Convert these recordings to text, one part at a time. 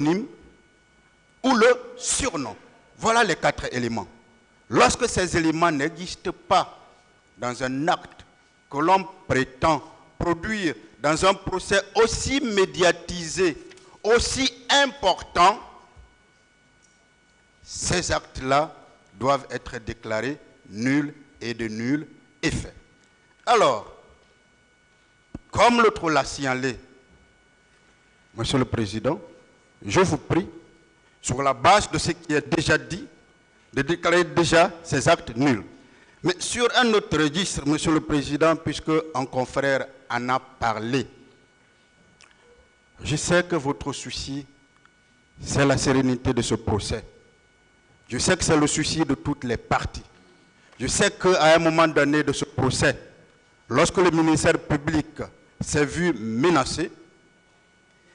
pseudonyme ou le surnom. Voilà les 4 éléments. Lorsque ces éléments n'existent pas dans un acte que l'on prétend produire dans un procès aussi médiatisé, aussi important, ces actes-là doivent être déclarés nuls et de nul effet. Alors, comme l'autre l'a signalé, Monsieur le Président, je vous prie, sur la base de ce qui est déjà dit, de déclarer déjà ces actes nuls. Mais sur un autre registre, Monsieur le Président, puisque un confrère en a parlé, je sais que votre souci, c'est la sérénité de ce procès. Je sais que c'est le souci de toutes les parties. Je sais qu'à un moment donné de ce procès, lorsque le ministère public s'est vu menacé,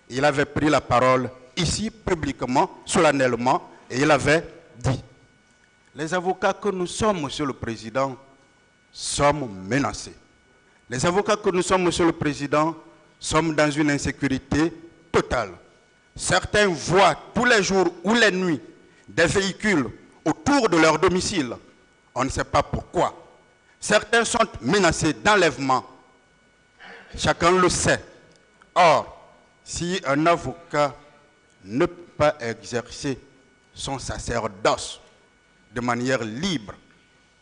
il avait pris la parole ici, publiquement, solennellement, et il avait dit: les avocats que nous sommes, Monsieur le Président, sommes menacés. Les avocats que nous sommes, Monsieur le Président, sommes dans une insécurité totale. Certains voient tous les jours ou les nuits des véhicules autour de leur domicile. On ne sait pas pourquoi. Certains sont menacés d'enlèvement. Chacun le sait. Or, si un avocat ne peut pas exercer son sacerdoce de manière libre,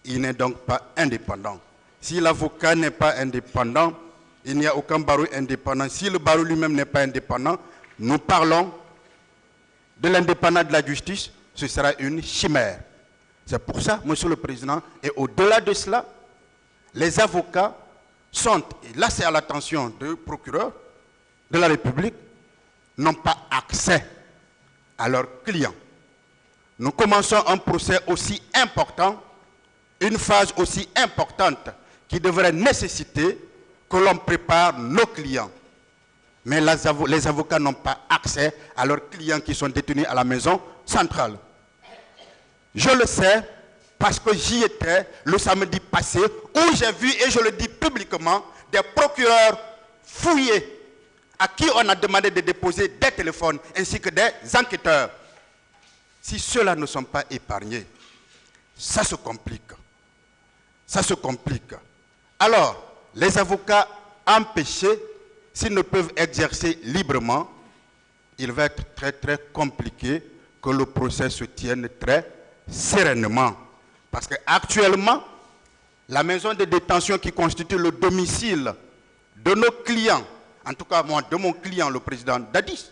il n'est donc pas indépendant. Si l'avocat n'est pas indépendant, il n'y a aucun barreau indépendant. Si le barreau lui-même n'est pas indépendant, nous parlons de l'indépendance de la justice, ce sera une chimère. C'est pour ça, Monsieur le Président, et au-delà de cela, les avocats sont, et là c'est à l'attention du procureur de la République, n'ont pas accès à leurs clients. Nous commençons un procès aussi important, une phase aussi importante qui devrait nécessiter que l'on prépare nos clients. Mais les avocats n'ont pas accès à leurs clients qui sont détenus à la maison centrale. Je le sais parce que j'y étais le samedi passé où j'ai vu, et je le dis publiquement, des procureurs fouillés à qui on a demandé de déposer des téléphones ainsi que des enquêteurs. Si ceux-là ne sont pas épargnés, ça se complique. Ça se complique. Alors, les avocats empêchés, s'ils ne peuvent exercer librement, il va être très très compliqué que le procès se tienne très sereinement. Parce qu'actuellement, la maison de détention qui constitue le domicile de nos clients, en tout cas moi, de mon client, le président Dadis,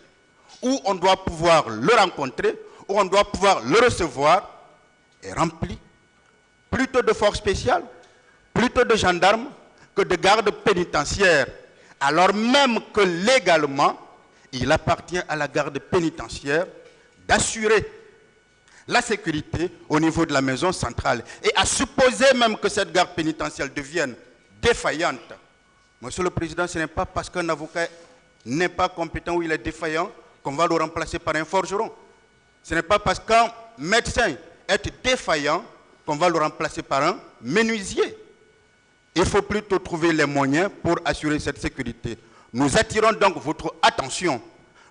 où on doit pouvoir le rencontrer, où on doit pouvoir le recevoir, est rempli. Plutôt de forces spéciales, plutôt de gendarmes que de gardes pénitentiaires, alors même que légalement, il appartient à la garde pénitentiaire d'assurer la sécurité au niveau de la maison centrale. Et à supposer même que cette garde pénitentiaire devienne défaillante, Monsieur le Président, ce n'est pas parce qu'un avocat n'est pas compétent ou il est défaillant qu'on va le remplacer par un forgeron. Ce n'est pas parce qu'un médecin est défaillant qu'on va le remplacer par un menuisier. Il faut plutôt trouver les moyens pour assurer cette sécurité. Nous attirons donc votre attention.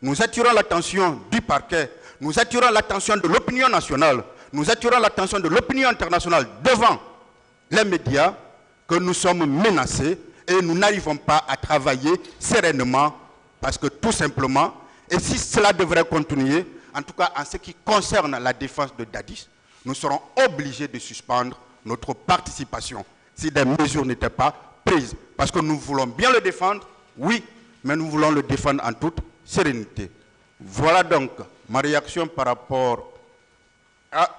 Nous attirons l'attention du parquet. Nous attirons l'attention de l'opinion nationale. Nous attirons l'attention de l'opinion internationale devant les médias que nous sommes menacés et nous n'arrivons pas à travailler sereinement parce que tout simplement, et si cela devrait continuer, en tout cas en ce qui concerne la défense de Dadis, nous serons obligés de suspendre notre participation si des mesures n'étaient pas prises. Parce que nous voulons bien le défendre, oui, mais nous voulons le défendre en toute sérénité. Voilà donc ma réaction par rapport à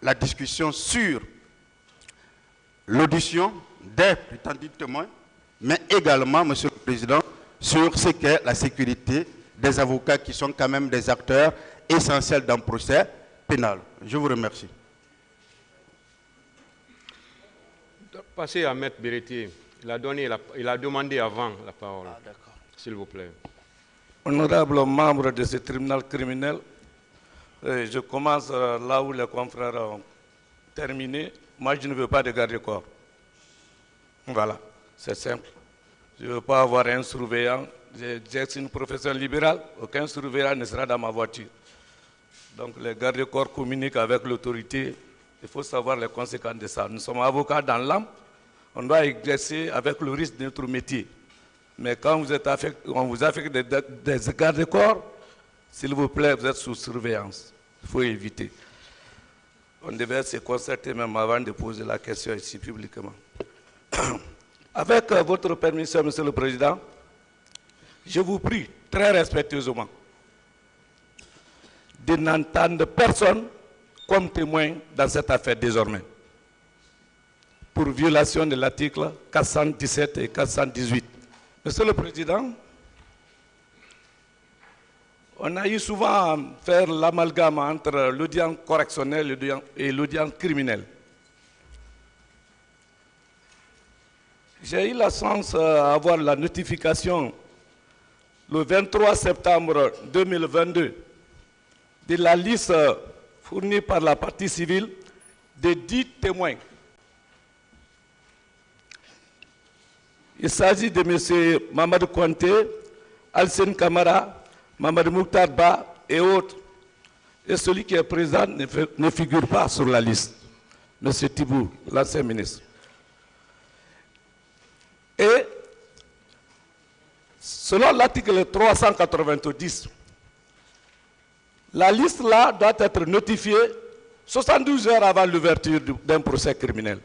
la discussion sur l'audition des prétendus témoins, mais également, Monsieur le Président, sur ce qu'est la sécurité des avocats qui sont quand même des acteurs essentiels d'un procès pénal. Je vous remercie. Passez à Maître Beretier. Il a demandé avant la parole. Ah, s'il vous plaît. Honorable membre de ce tribunal criminel, je commence là où les confrères ont terminé. Moi, je ne veux pas de garde-corps. Voilà, c'est simple. Je ne veux pas avoir un surveillant. J'exerce une profession libérale. Aucun surveillant ne sera dans ma voiture. Donc les gardes-corps communiquent avec l'autorité. Il faut savoir les conséquences de ça. Nous sommes avocats dans l'âme. On doit exercer avec le risque de notre métier. Mais quand on vous affecte des gardes-corps, s'il vous plaît, vous êtes sous surveillance. Il faut éviter. On devait se concerter même avant de poser la question ici publiquement. Avec votre permission, Monsieur le Président, je vous prie très respectueusement de n'entendre personne comme témoin dans cette affaire désormais, pour violation de l'article 417 et 418. Monsieur le Président, on a eu souvent à faire l'amalgame entre l'audience correctionnelle et l'audience criminelle. J'ai eu la chance d'avoir la notification le 23 septembre 2022 de la liste fournie par la partie civile de 10 témoins. Il s'agit de M. Mamadou Konté, Alcine Kamara, Mamadou Mouktar Ba et autres. Et celui qui est présent ne figure pas sur la liste, M. Tibou, l'ancien ministre. Et selon l'article 390, la liste là doit être notifiée 72 heures avant l'ouverture d'un procès criminel.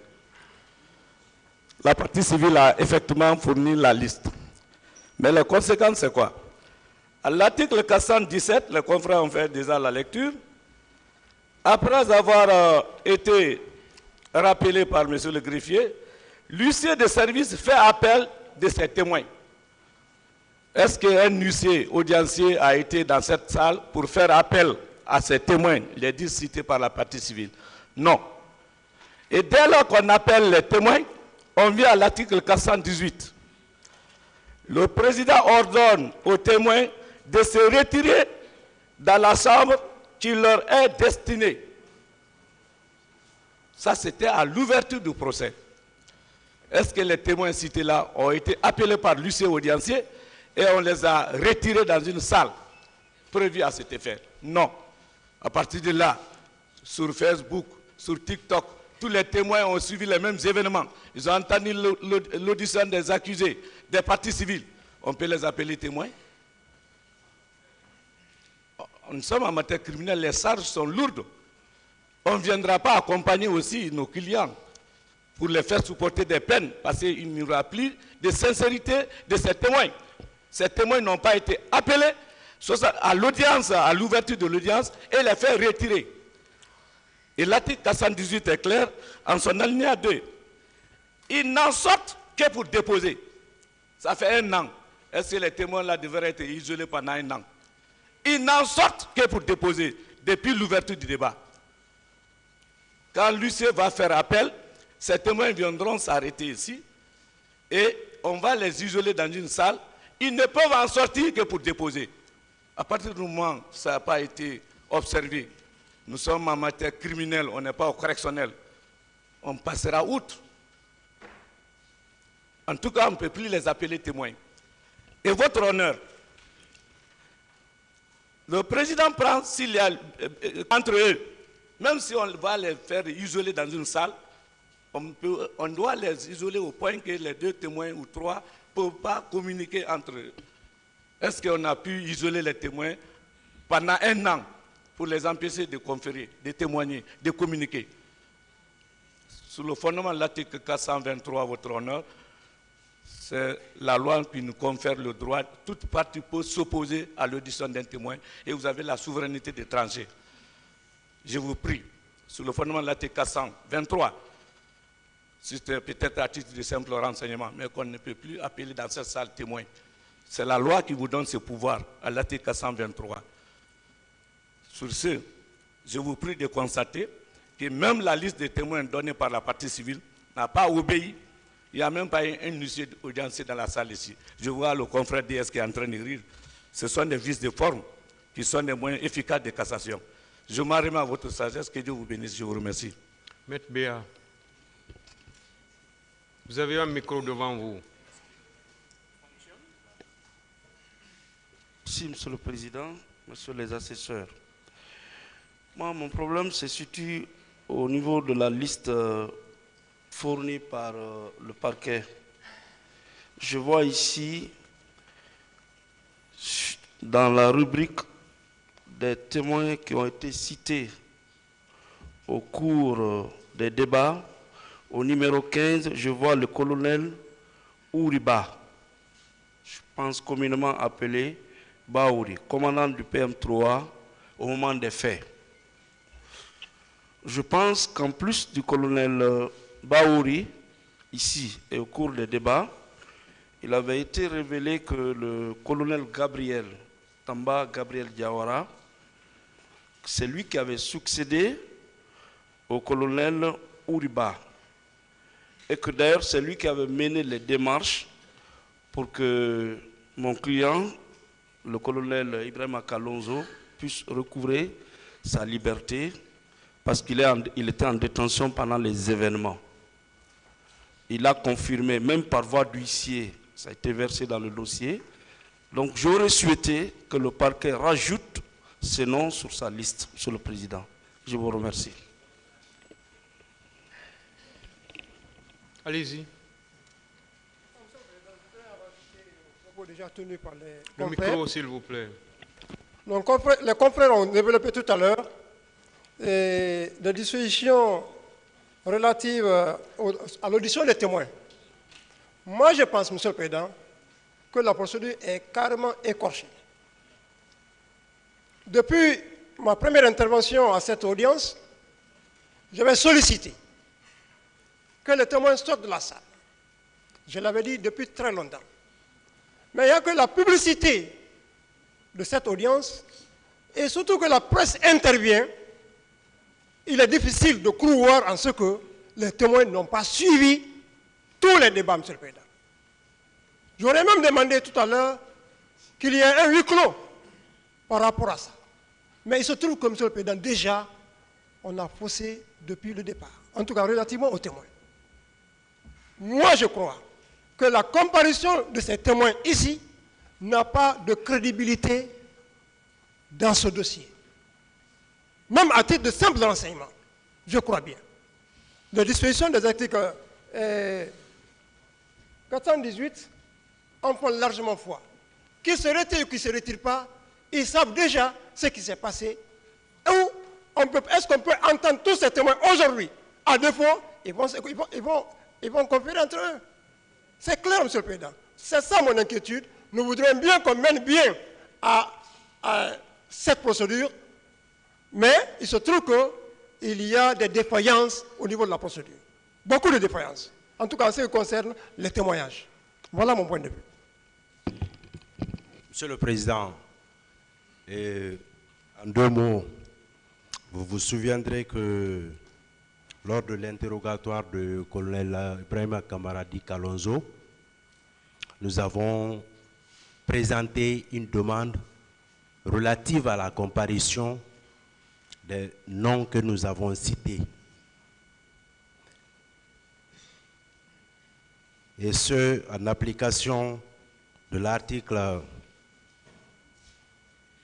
La partie civile a effectivement fourni la liste. Mais les conséquences, c'est quoi? À l'article 417, les confrères ont fait déjà la lecture. Après avoir été rappelé par M. le greffier, l'huissier de service fait appel de ses témoins. Est-ce qu'un huissier audiencier a été dans cette salle pour faire appel à ses témoins, les 10 cités par la partie civile? Non. Et dès lors qu'on appelle les témoins, on vient à l'article 418. Le président ordonne aux témoins de se retirer dans la chambre qui leur est destinée. Ça, c'était à l'ouverture du procès. Est-ce que les témoins cités là ont été appelés par l'huissier audiencier et on les a retirés dans une salle prévue à cet effet? Non. À partir de là, sur Facebook, sur TikTok, tous les témoins ont suivi les mêmes événements. Ils ont entendu l'audition des accusés, des parties civiles. On peut les appeler témoins? Nous sommes en matière criminelle, les charges sont lourdes. On ne viendra pas accompagner aussi nos clients pour les faire supporter des peines, parce qu'il n'y aura plus de sincérité de ces témoins. Ces témoins n'ont pas été appelés à l'audience, à l'ouverture de l'audience, et les faire retirer. Et l'article 418 est clair, en son alinéa 2. Ils n'en sortent que pour déposer. Ça fait 1 an. Est-ce que les témoins là devraient être isolés pendant 1 an? Ils n'en sortent que pour déposer, depuis l'ouverture du débat. Quand l'huissier va faire appel, ces témoins viendront s'arrêter ici et on va les isoler dans une salle. Ils ne peuvent en sortir que pour déposer. À partir du moment où ça n'a pas été observé, nous sommes en matière criminelle, on n'est pas au correctionnel, on passera outre. En tout cas, on ne peut plus les appeler témoins. Et votre honneur, le président prend, s'il y a entre eux, même si on va les faire isoler dans une salle, on doit les isoler au point que les 2 témoins ou 3 ne peuvent pas communiquer entre eux. Est-ce qu'on a pu isoler les témoins pendant 1 an pour les empêcher de conférer, de témoigner, de communiquer? Sous le fondement de l'article 423, votre honneur, c'est la loi qui nous confère le droit. Toute partie peut s'opposer à l'audition d'un témoin et vous avez la souveraineté de trancher. Je vous prie, sous le fondement de l'article 423, c'est peut-être à titre de simple renseignement, mais qu'on ne peut plus appeler dans cette salle témoin. C'est la loi qui vous donne ce pouvoir, à l'article 423. Sur ce, je vous prie de constater que même la liste des témoins donnée par la partie civile n'a pas obéi. Il n'y a même pas un huissier audiencier dans la salle ici. Je vois le confrère DS qui est en train de rire. Ce sont des vices de forme qui sont des moyens efficaces de cassation. Je m'en remets à votre sagesse. Que Dieu vous bénisse. Je vous remercie. Maître Béa, vous avez un micro devant vous. Merci, Monsieur le Président, Monsieur les assesseurs. Moi, mon problème se situe au niveau de la liste fournie par le parquet. Je vois ici, dans la rubrique des témoins qui ont été cités au cours des débats, au numéro 15, je vois le colonel Ouriba, je pense communément appelé Baouri, commandant du PM3 au moment des faits. Je pense qu'en plus du colonel Baouri, ici et au cours des débats, il avait été révélé que le colonel Gabriel, Tamba Gabriel Diawara, c'est lui qui avait succédé au colonel Ouriba. Et que d'ailleurs, c'est lui qui avait mené les démarches pour que mon client, le colonel Ibrahima Kalonzo, puisse recouvrer sa liberté parce qu'il était en détention pendant les événements. Il a confirmé, même par voie d'huissier, ça a été versé dans le dossier. Donc j'aurais souhaité que le parquet rajoute ces noms sur sa liste, Monsieur le Président. Je vous remercie. Allez-y. Déjà tenu par les le confrères. Micro, s'il vous plaît. Donc, les confrères ont développé tout à l'heure des dispositions relatives à l'audition des témoins. Moi, je pense, Monsieur le Président, que la procédure est carrément écorchée. Depuis ma première intervention à cette audience, j'avais sollicité que les témoins sortent de la salle. Je l'avais dit depuis très longtemps. Mais il n'y a que la publicité de cette audience et surtout que la presse intervient. Il est difficile de croire en ce que les témoins n'ont pas suivi tous les débats, Monsieur le Président. J'aurais même demandé tout à l'heure qu'il y ait un huis clos par rapport à ça. Mais il se trouve que, Monsieur le Président, déjà, on a faussé depuis le départ. En tout cas, relativement aux témoins. Moi, je crois que la comparution de ces témoins ici n'a pas de crédibilité dans ce dossier. Même à titre de simple renseignement, je crois bien. Les dispositions des articles 418 en font largement foi. Qu'ils se retirent ou qu'ils ne se retirent pas, ils savent déjà ce qui s'est passé. Est-ce qu'on peut entendre tous ces témoins aujourd'hui? À défaut, ils vont conférer entre eux. C'est clair, Monsieur le Président. C'est ça mon inquiétude. Nous voudrions bien qu'on mène bien à cette procédure, mais il se trouve qu'il y a des défaillances au niveau de la procédure. Beaucoup de défaillances. En tout cas, en ce qui concerne les témoignages. Voilà mon point de vue. Monsieur le Président, en deux mots, vous vous souviendrez que lors de l'interrogatoire du colonel Ibrahima Kamaradi Kalonzo, nous avons présenté une demande relative à la comparution des noms que nous avons cités. Et ce, en application de l'article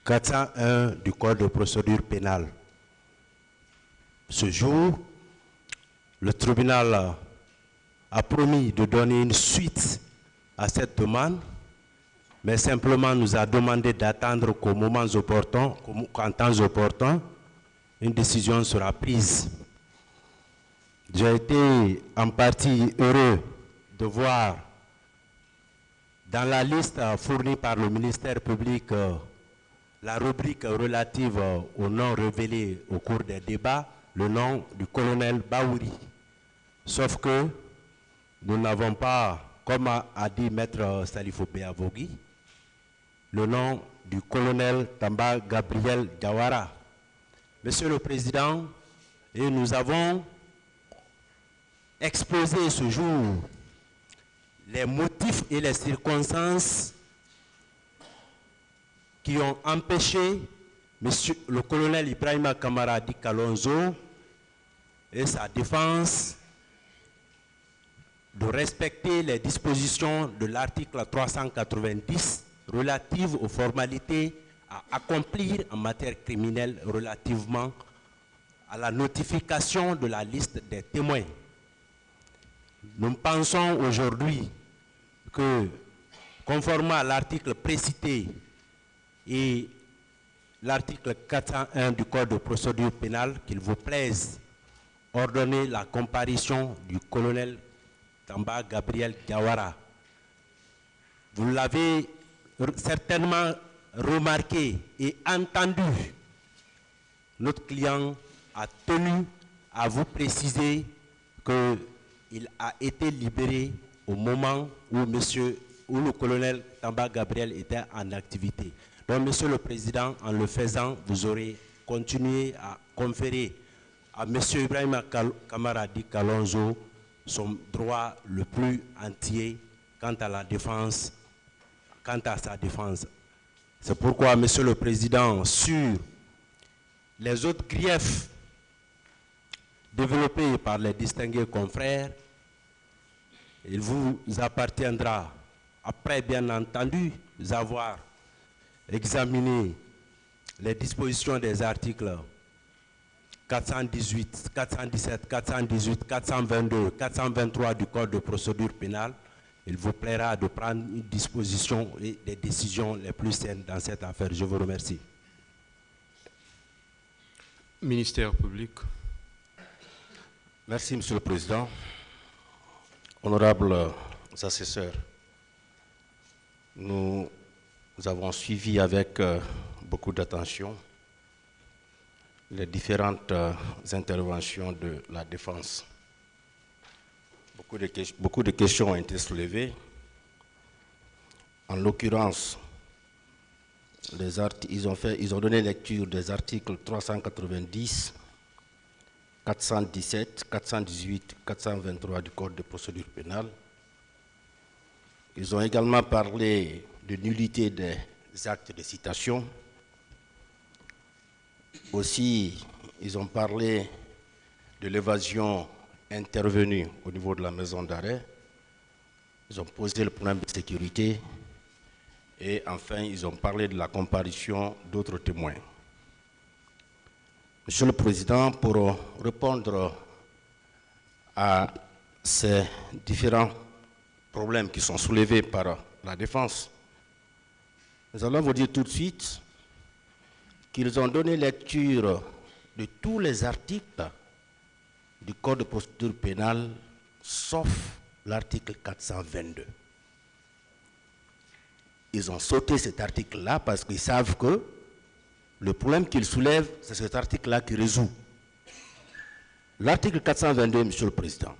401 du Code de procédure pénale. Ce jour, le tribunal a promis de donner une suite à cette demande, mais simplement nous a demandé d'attendre qu'au moment opportun, qu'en temps opportun, une décision sera prise. J'ai été en partie heureux de voir dans la liste fournie par le ministère public la rubrique relative aux noms révélés au cours des débats, le nom du colonel Baouri. Sauf que nous n'avons pas, comme a dit Maître Salifo Péavogui, le nom du colonel Tamba Gabriel Diawara. Monsieur le Président, et nous avons exposé ce jour les motifs et les circonstances qui ont empêché monsieur, le colonel Ibrahima Kamaradi Kalonzo et sa défense de respecter les dispositions de l'article 390 relatives aux formalités à accomplir en matière criminelle relativement à la notification de la liste des témoins. Nous pensons aujourd'hui que, conformément à l'article précité et l'article 401 du Code de procédure pénale, qu'il vous plaise ordonner la comparution du colonel Tamba Gabriel Diawara. Vous l'avez certainement remarqué et entendu, notre client a tenu à vous préciser qu'il a été libéré au moment où le colonel Tamba Gabriel était en activité. Donc, Monsieur le Président, en le faisant, vous aurez continué à conférer à M. Ibrahima Kamara Di Kalonzo son droit le plus entier quant à la défense, quant à sa défense. C'est pourquoi, Monsieur le Président, sur les autres griefs développés par les distingués confrères, il vous appartiendra, après bien entendu avoir examiné les dispositions des articles 418, 417, 418, 422, 423 du Code de procédure pénale, il vous plaira de prendre une disposition et des décisions les plus saines dans cette affaire. Je vous remercie. Ministère public. Merci, Monsieur le Président. Honorables assesseurs, nous avons suivi avec beaucoup d'attention les différentes interventions de la défense. Beaucoup de questions ont été En l'occurrence, ils ont donné lecture des articles 390, 417, 418, 423 du Code de procédure pénale. Ils ont également parlé de nullité des actes de citation. Aussi, ils ont parlé de l'évasion intervenue au niveau de la maison d'arrêt. Ils ont posé le problème de sécurité. Et enfin, ils ont parlé de la comparution d'autres témoins. Monsieur le Président, pour répondre à ces différents problèmes qui sont soulevés par la défense, nous allons vous dire tout de suite qu'ils ont donné lecture de tous les articles du Code de procédure pénale, sauf l'article 422. Ils ont sauté cet article-là parce qu'ils savent que le problème qu'ils soulèvent, c'est cet article-là qui résout. L'article 422, Monsieur le Président,